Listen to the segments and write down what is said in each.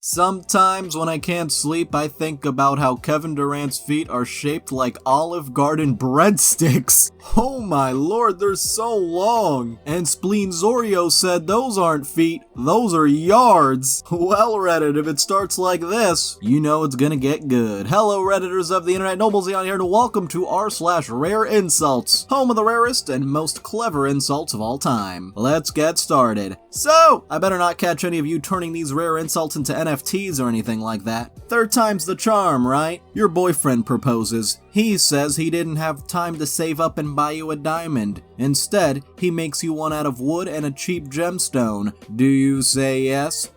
Sometimes when I can't sleep, I think about how Kevin Durant's feet are shaped like Olive Garden breadsticks. Oh my lord, they're so long. And Spleenzorio said those aren't feet, those are yards. Well, Reddit, if it starts like this, you know it's gonna get good. Hello, Redditors of the internet, Noble Xenon here, and welcome to r/RareInsults, home of the rarest and most clever insults of all time. Let's get started. So, I better not catch any of you turning these rare insults into NFTs or anything like that. Third time's the charm, right? Your boyfriend proposes. He says he didn't have time to save up and buy you a diamond. Instead, he makes you one out of wood and a cheap gemstone. Do you say yes?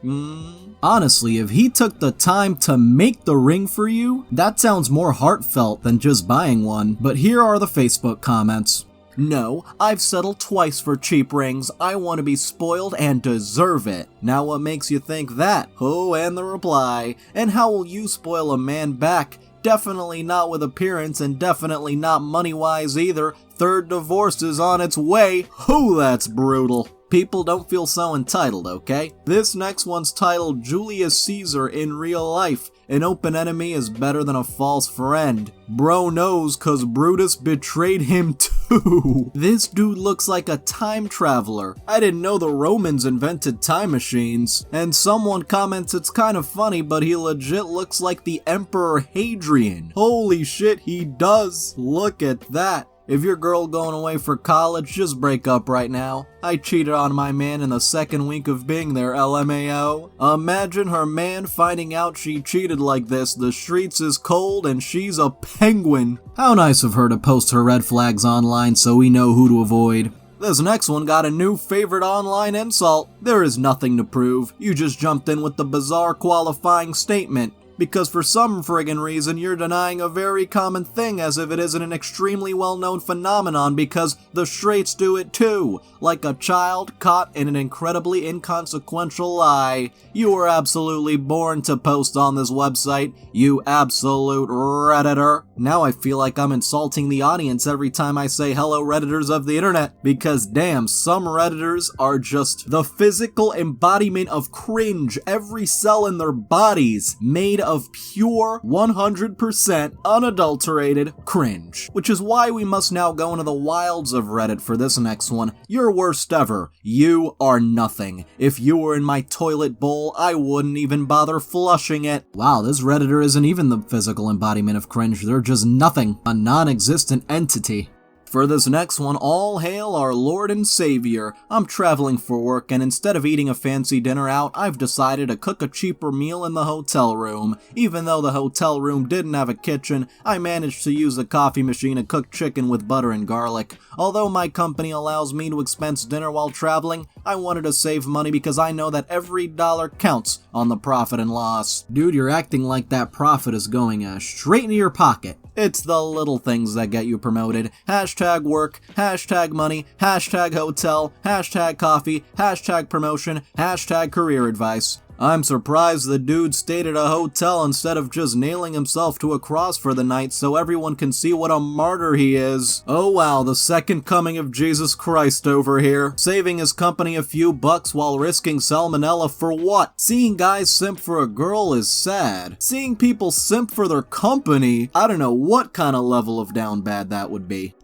Honestly, if he took the time to make the ring for you, that sounds more heartfelt than just buying one. But here are the Facebook comments. No, I've settled twice for cheap rings. I want to be spoiled and deserve it. Now what makes you think that? Oh, and the reply. And how will you spoil a man back? Definitely not with appearance and definitely not money-wise either. Third divorce is on its way. Ooh, that's brutal. People don't feel so entitled, okay? This next one's titled Julius Caesar in Real Life. An open enemy is better than a false friend. Bro knows cause Brutus betrayed him too. This dude looks like a time traveler. I didn't know the Romans invented time machines. And someone comments it's kind of funny, but he legit looks like the Emperor Hadrian. Holy shit, he does. Look at that. If your girl going away for college, just break up right now. I cheated on my man in the second week of being there, LMAO. Imagine her man finding out she cheated like this. The streets is cold and she's a penguin. How nice of her to post her red flags online so we know who to avoid. This next one got a new favorite online insult. There is nothing to prove. You just jumped in with the bizarre qualifying statement. Because for some friggin' reason you're denying a very common thing as if it isn't an extremely well-known phenomenon because the straights do it too, like a child caught in an incredibly inconsequential lie. You were absolutely born to post on this website, you absolute Redditor. Now I feel like I'm insulting the audience every time I say hello Redditors of the internet, because damn, some Redditors are just the physical embodiment of cringe, every cell in their bodies made of pure 100% unadulterated cringe. Which is why we must now go into the wilds of Reddit for this next one. Your worst ever. You are nothing. If you were in my toilet bowl, I wouldn't even bother flushing it. Wow, this Redditor isn't even the physical embodiment of cringe. They're just nothing. A non-existent entity. For this next one, all hail our Lord and Savior. I'm traveling for work and instead of eating a fancy dinner out, I've decided to cook a cheaper meal in the hotel room. Even though the hotel room didn't have a kitchen, I managed to use the coffee machine to cook chicken with butter and garlic. Although my company allows me to expense dinner while traveling, I wanted to save money because I know that every dollar counts on the profit and loss. Dude, you're acting like that profit is going straight into your pocket. It's the little things that get you promoted. Hashtag work, hashtag money, hashtag hotel, hashtag coffee, hashtag promotion, hashtag career advice. I'm surprised the dude stayed at a hotel instead of just nailing himself to a cross for the night so everyone can see what a martyr he is. Oh wow, the second coming of Jesus Christ over here. Saving his company a few bucks while risking salmonella for what? Seeing guys simp for a girl is sad. Seeing people simp for their company, I don't know what kind of level of down bad that would be.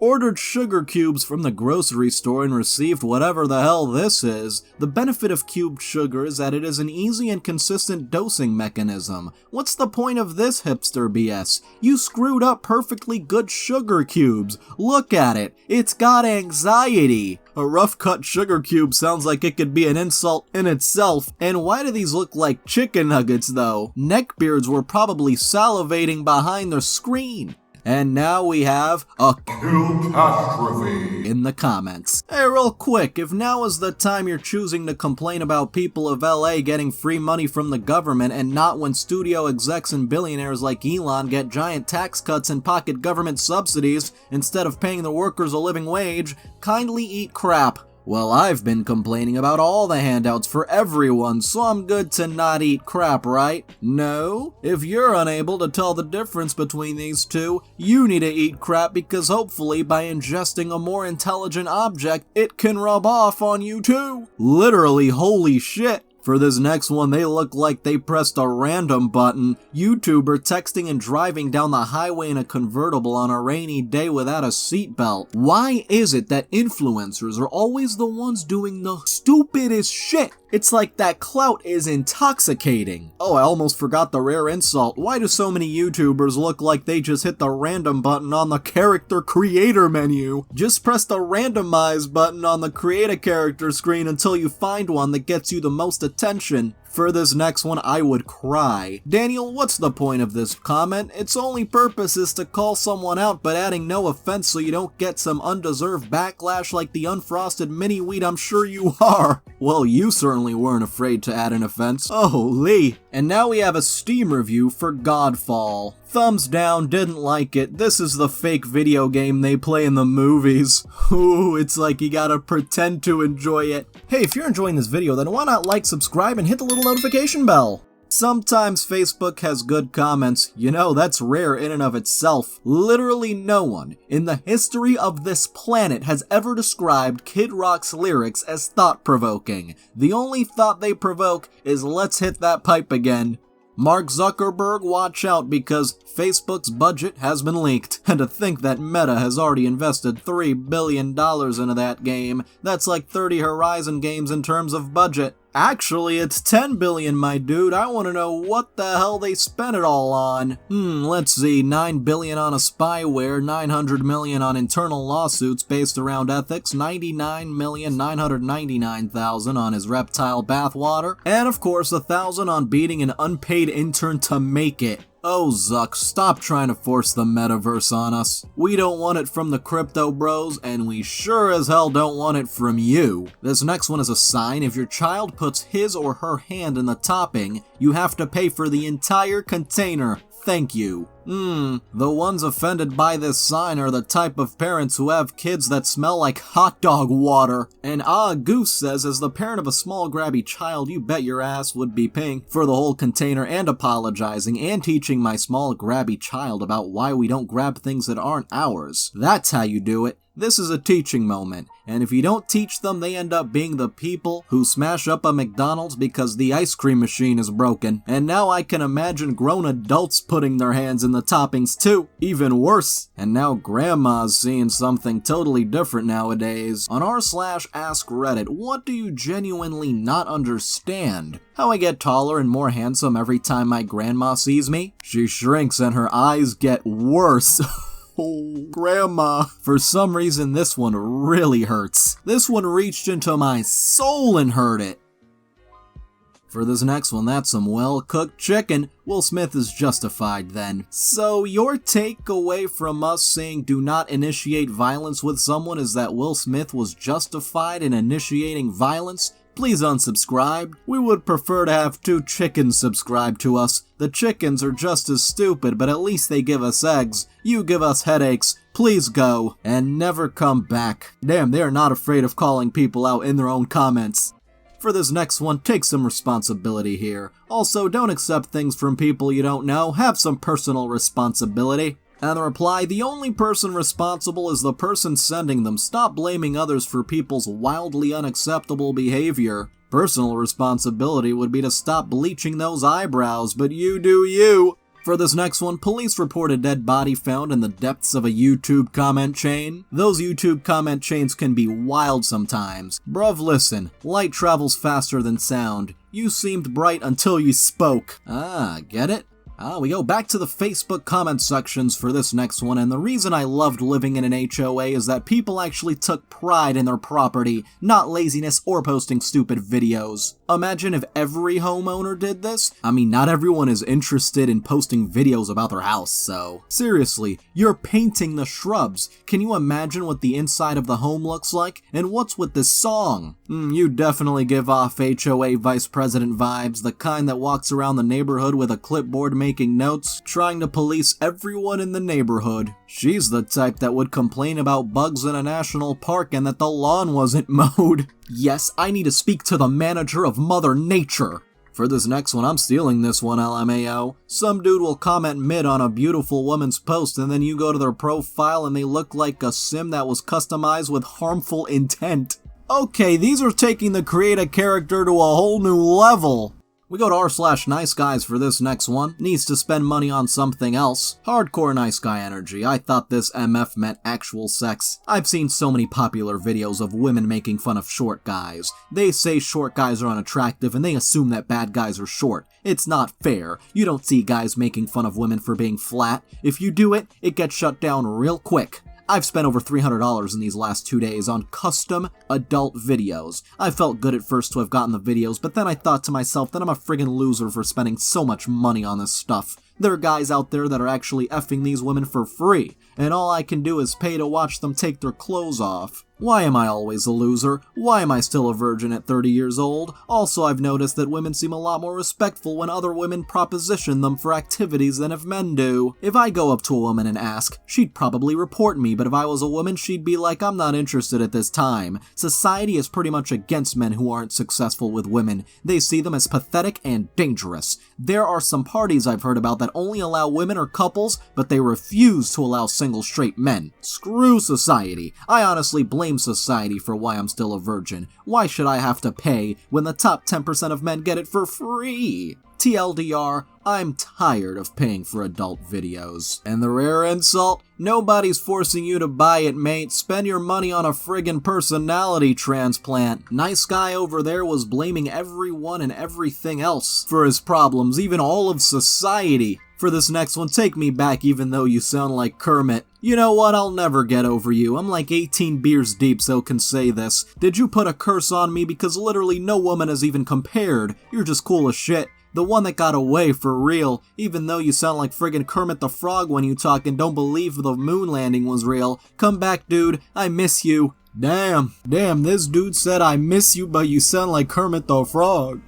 Ordered sugar cubes from the grocery store and received whatever the hell this is. The benefit of cubed sugar is that it is an easy and consistent dosing mechanism. What's the point of this hipster BS? You screwed up perfectly good sugar cubes. Look at it. It's got anxiety. A rough cut sugar cube sounds like it could be an insult in itself. And why do these look like chicken nuggets though? Neckbeards were probably salivating behind their screen. And now we have a catastrophe in the comments. Hey, real quick, if now is the time you're choosing to complain about people of LA getting free money from the government and not when studio execs and billionaires like Elon get giant tax cuts and pocket government subsidies instead of paying the workers a living wage, kindly eat crap. Well, I've been complaining about all the handouts for everyone, so I'm good to not eat crap, right? No? If you're unable to tell the difference between these two, you need to eat crap because hopefully by ingesting a more intelligent object, it can rub off on you too. Literally, holy shit. For this next one, they look like they pressed a random button. YouTuber texting and driving down the highway in a convertible on a rainy day without a seatbelt. Why is it that influencers are always the ones doing the stupidest shit? It's like that clout is intoxicating. Oh, I almost forgot the rare insult. Why do so many YouTubers look like they just hit the random button on the character creator menu? Just press the randomize button on the create a character screen until you find one that gets you the most attention. For this next one, I would cry. Daniel, what's the point of this comment? Its only purpose is to call someone out, but adding no offense so you don't get some undeserved backlash like the unfrosted mini wheat I'm sure you are. Well, you certainly weren't afraid to add an offense. Holy. And now we have a Steam review for Godfall. Thumbs down, didn't like it. This is the fake video game they play in the movies. Ooh, it's like you gotta pretend to enjoy it. Hey, if you're enjoying this video, then why not like, subscribe, and hit the little notification bell? Sometimes Facebook has good comments. You know, that's rare in and of itself. Literally no one in the history of this planet has ever described Kid Rock's lyrics as thought-provoking. The only thought they provoke is let's hit that pipe again. Mark Zuckerberg, watch out because Facebook's budget has been leaked. And to think that Meta has already invested $3 billion into that game, that's like 30 Horizon games in terms of budget. Actually, it's 10 billion, my dude. I want to know what the hell they spent it all on. Let's see, 9 billion on a spyware, 900 million on internal lawsuits based around ethics, 99,999,000 on his reptile bathwater, and of course 1,000 on beating an unpaid intern to make it. Oh, Zuck, stop trying to force the metaverse on us. We don't want it from the crypto bros, and we sure as hell don't want it from you. This next one is a sign. If your child puts his or her hand in the topping, you have to pay for the entire container. Thank you. The ones offended by this sign are the type of parents who have kids that smell like hot dog water. And Goose says, as the parent of a small grabby child, you bet your ass would be paying for the whole container and apologizing and teaching my small grabby child about why we don't grab things that aren't ours. That's how you do it. This is a teaching moment, and if you don't teach them, they end up being the people who smash up a McDonald's because the ice cream machine is broken. And now I can imagine grown adults putting their hands in the toppings too. Even worse. And now grandma's seeing something totally different nowadays. On r/AskReddit, what do you genuinely not understand? How I get taller and more handsome every time my grandma sees me? She shrinks and her eyes get worse. Oh, Grandma. For some reason, this one really hurts. This one reached into my soul and hurt it. For this next one, that's some well-cooked chicken. Will Smith is justified then. So your takeaway from us saying do not initiate violence with someone is that Will Smith was justified in initiating violence? Please unsubscribe. We would prefer to have 2 chickens subscribe to us. The chickens are just as stupid, but at least they give us eggs. You give us headaches. Please go and never come back. Damn, they are not afraid of calling people out in their own comments. For this next one, take some responsibility here. Also, don't accept things from people you don't know. Have some personal responsibility. And the reply, the only person responsible is the person sending them. Stop blaming others for people's wildly unacceptable behavior. Personal responsibility would be to stop bleaching those eyebrows, but you do you. For this next one, police report a dead body found in the depths of a YouTube comment chain. Those YouTube comment chains can be wild sometimes. Bruv, listen, light travels faster than sound. You seemed bright until you spoke. Get it? We go back to the Facebook comment sections for this next one, and the reason I loved living in an HOA is that people actually took pride in their property, not laziness or posting stupid videos. Imagine if every homeowner did this? I mean, not everyone is interested in posting videos about their house, so... Seriously, you're painting the shrubs. Can you imagine what the inside of the home looks like? And what's with this song? You definitely give off HOA vice president vibes, the kind that walks around the neighborhood with a clipboard making notes, trying to police everyone in the neighborhood. She's the type that would complain about bugs in a national park and that the lawn wasn't mowed. Yes, I need to speak to the manager of Mother Nature. For this next one, I'm stealing this one, LMAO. Some dude will comment mid on a beautiful woman's post and then you go to their profile and they look like a sim that was customized with harmful intent. Okay, these are taking the create a character to a whole new level. We go to r/niceguys for this next one. Needs to spend money on something else. Hardcore nice guy energy. I thought this MF meant actual sex. I've seen so many popular videos of women making fun of short guys. They say short guys are unattractive and they assume that bad guys are short. It's not fair. You don't see guys making fun of women for being flat. If you do it, it gets shut down real quick. I've spent over $300 in these last 2 days on custom adult videos. I felt good at first to have gotten the videos, but then I thought to myself that I'm a friggin' loser for spending so much money on this stuff. There are guys out there that are actually effing these women for free, and all I can do is pay to watch them take their clothes off. Why am I always a loser? Why am I still a virgin at 30 years old? Also, I've noticed that women seem a lot more respectful when other women proposition them for activities than if men do. If I go up to a woman and ask, she'd probably report me, but if I was a woman, she'd be like, I'm not interested at this time. Society is pretty much against men who aren't successful with women. They see them as pathetic and dangerous. There are some parties I've heard about that only allow women or couples, but they refuse to allow single straight men. Screw society. I honestly blame society for why I'm still a virgin. Why should I have to pay when the top 10% of men get it for free? TLDR, I'm tired of paying for adult videos. And the rare insult? Nobody's forcing you to buy it, mate. Spend your money on a friggin' personality transplant. Nice guy over there was blaming everyone and everything else for his problems, even all of society. For this next one, take me back even though you sound like Kermit. You know what, I'll never get over you. I'm like 18 beers deep, so can say this. Did you put a curse on me? Because literally no woman has even compared. You're just cool as shit. The one that got away, for real. Even though you sound like friggin' Kermit the Frog when you talk and don't believe the moon landing was real. Come back, dude. I miss you. Damn, this dude said I miss you, but you sound like Kermit the Frog.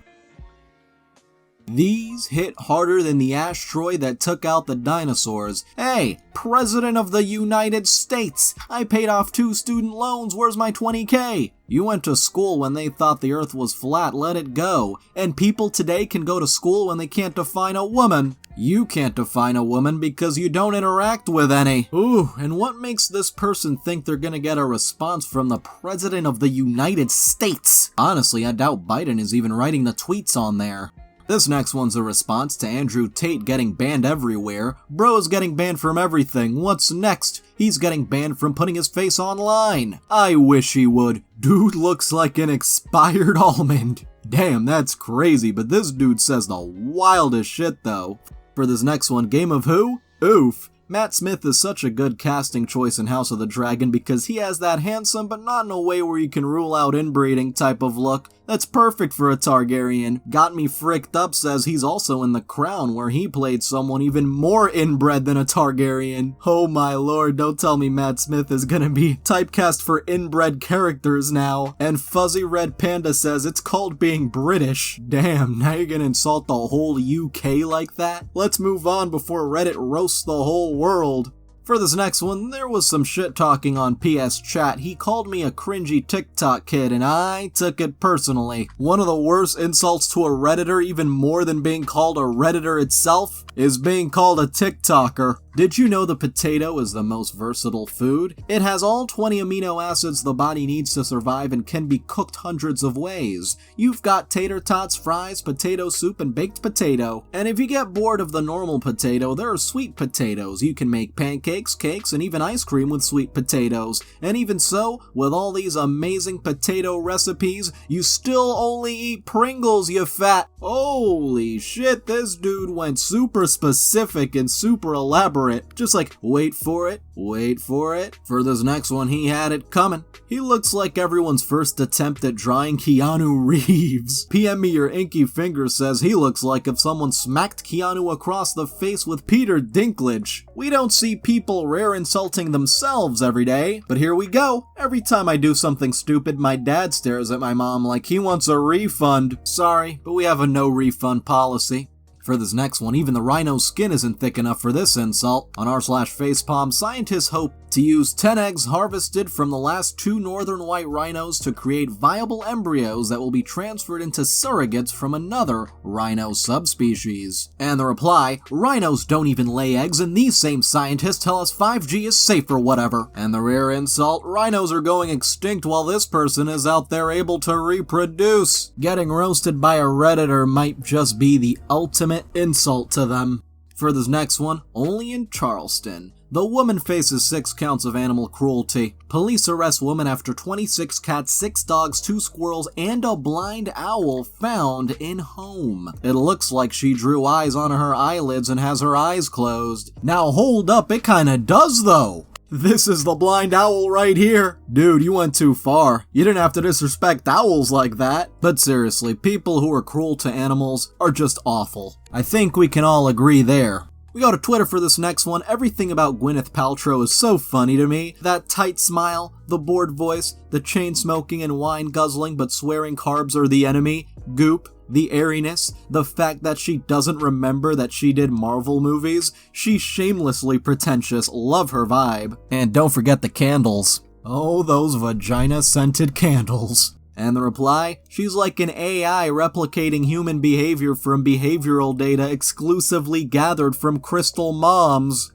These hit harder than the asteroid that took out the dinosaurs. Hey, President of the United States! I paid off 2 student loans, where's my $20K? You went to school when they thought the earth was flat, let it go. And people today can go to school when they can't define a woman. You can't define a woman because you don't interact with any. Ooh, and what makes this person think they're gonna get a response from the President of the United States? Honestly, I doubt Biden is even writing the tweets on there. This next one's a response to Andrew Tate getting banned everywhere. Bro's getting banned from everything. What's next? He's getting banned from putting his face online. I wish he would. Dude looks like an expired almond. Damn, that's crazy, but this dude says the wildest shit though. For this next one, Game of Who? Oof. Matt Smith is such a good casting choice in House of the Dragon because he has that handsome but not in a way where you can rule out inbreeding type of look. That's perfect for a Targaryen. Got Me Fricked Up says he's also in The Crown where he played someone even more inbred than a Targaryen. Oh my lord, don't tell me Matt Smith is gonna be typecast for inbred characters now. And Fuzzy Red Panda says it's called being British. Damn, now you're gonna insult the whole UK like that? Let's move on before Reddit roasts the whole world. For this next one, there was some shit talking on PS Chat. He called me a cringy TikTok kid and I took it personally. One of the worst insults to a Redditor, even more than being called a Redditor itself, is being called a TikToker. Did you know the potato is the most versatile food? It has all 20 amino acids the body needs to survive and can be cooked hundreds of ways. You've got tater tots, fries, potato soup, and baked potato. And if you get bored of the normal potato, there are sweet potatoes. You can make pancakes, cakes, and even ice cream with sweet potatoes. And even so, with all these amazing potato recipes, you still only eat Pringles, you fat. Holy shit, this dude went super specific and super elaborate. Just like, wait for it, wait for it. For this next one, he had it coming. He looks like everyone's first attempt at drawing Keanu Reeves. PM me your inky finger says he looks like if someone smacked Keanu across the face with Peter Dinklage. We don't see people rare insulting themselves every day, but here we go. Every time I do something stupid, my dad stares at my mom like he wants a refund. Sorry, but we have a no refund policy. For this next one, even the rhino's skin isn't thick enough for this insult. On r/facepalm, scientists hope to use 10 eggs harvested from the last 2 northern white rhinos to create viable embryos that will be transferred into surrogates from another rhino subspecies. And the reply, rhinos don't even lay eggs and these same scientists tell us 5G is safe or whatever. And the rare insult, rhinos are going extinct while this person is out there able to reproduce. Getting roasted by a Redditor might just be the ultimate insult to them. For this next one, only in Charleston. The woman faces 6 counts of animal cruelty. Police arrest woman after 26 cats, 6 dogs, 2 squirrels, and a blind owl found in home. It looks like she drew eyes on her eyelids and has her eyes closed. Now hold up, it kinda does though. This is the blind owl right here. Dude, you went too far. You didn't have to disrespect owls like that. But seriously, people who are cruel to animals are just awful. I think we can all agree there. We go to Twitter for this next one. Everything about Gwyneth Paltrow is so funny to me. That tight smile, the bored voice, the chain smoking and wine guzzling but swearing carbs are the enemy, goop, the airiness, the fact that she doesn't remember that she did Marvel movies. She's shamelessly pretentious, love her vibe. And don't forget the candles. Oh, those vagina-scented candles. And the reply? She's like an AI replicating human behavior from behavioral data exclusively gathered from crystal moms.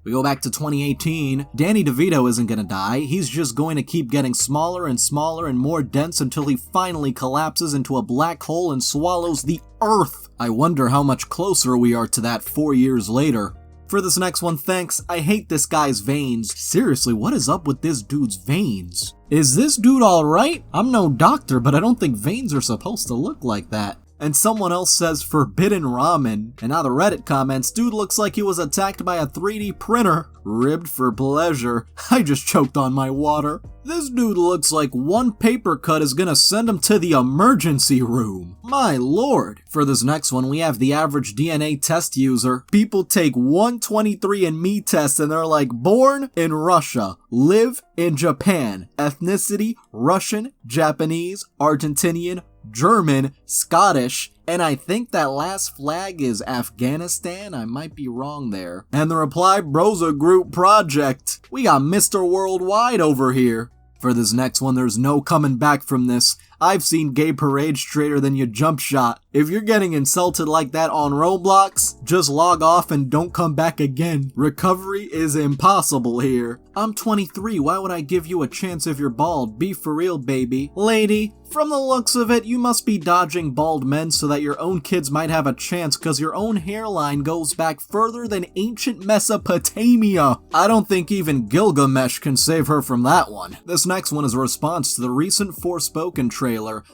We go back to 2018. Danny DeVito isn't gonna die, he's just going to keep getting smaller and smaller and more dense until he finally collapses into a black hole and swallows the Earth. I wonder how much closer we are to that 4 years later. For this next one, thanks. I hate this guy's veins. Seriously, what is up with this dude's veins? Is this dude alright? I'm no doctor, but I don't think veins are supposed to look like that. And someone else says forbidden ramen. And now the Reddit comments, dude looks like he was attacked by a 3D printer. Ribbed for pleasure. I just choked on my water. This dude looks like one paper cut is gonna send him to the emergency room. My lord. For this next one, we have the average DNA test user. People take 123andMe tests and they're like, born in Russia, live in Japan, ethnicity, Russian, Japanese, Argentinian, German, Scottish, and I think that last flag is Afghanistan. I might be wrong there. And the reply, bro's a group project. We got Mr. Worldwide over here. For this next one, there's no coming back from this. I've seen gay parade straighter than your jump shot. If you're getting insulted like that on Roblox, just log off and don't come back again. Recovery is impossible here. I'm 23, why would I give you a chance if you're bald? Be for real, baby. Lady, from the looks of it, you must be dodging bald men so that your own kids might have a chance cause your own hairline goes back further than ancient Mesopotamia. I don't think even Gilgamesh can save her from that one. This next one is a response to the recent Forspoken trailer.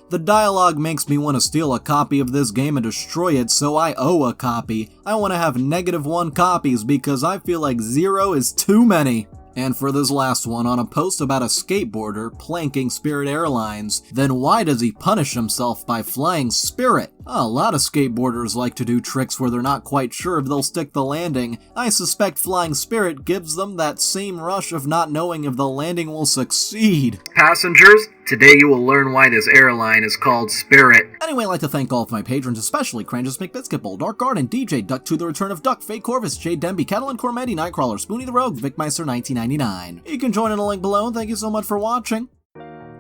The dialogue makes me want to steal a copy of this game and destroy it, so I owe a copy. I want to have -1 copies because I feel like 0 is too many. And for this last one, on a post about a skateboarder planking Spirit Airlines, then why does he punish himself by flying Spirit? A lot of skateboarders like to do tricks where they're not quite sure if they'll stick the landing. I suspect flying Spirit gives them that same rush of not knowing if the landing will succeed. Passengers, today you will learn why this airline is called Spirit. Anyway, I'd like to thank all of my patrons, especially Cranges, McBiscuit, Bowl, Dark Garden, DJ, Duck to the Return of Duck, Fake Corvus, Jay Demby, Catalan Cormetti, Nightcrawler, Spoonie the Rogue, Vicmeister 1999. You can join in the link below, and thank you so much for watching.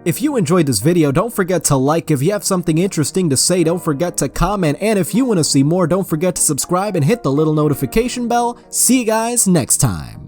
If you enjoyed this video, don't forget to like. If you have something interesting to say, don't forget to comment. And if you want to see more, don't forget to subscribe and hit the little notification bell. See you guys next time.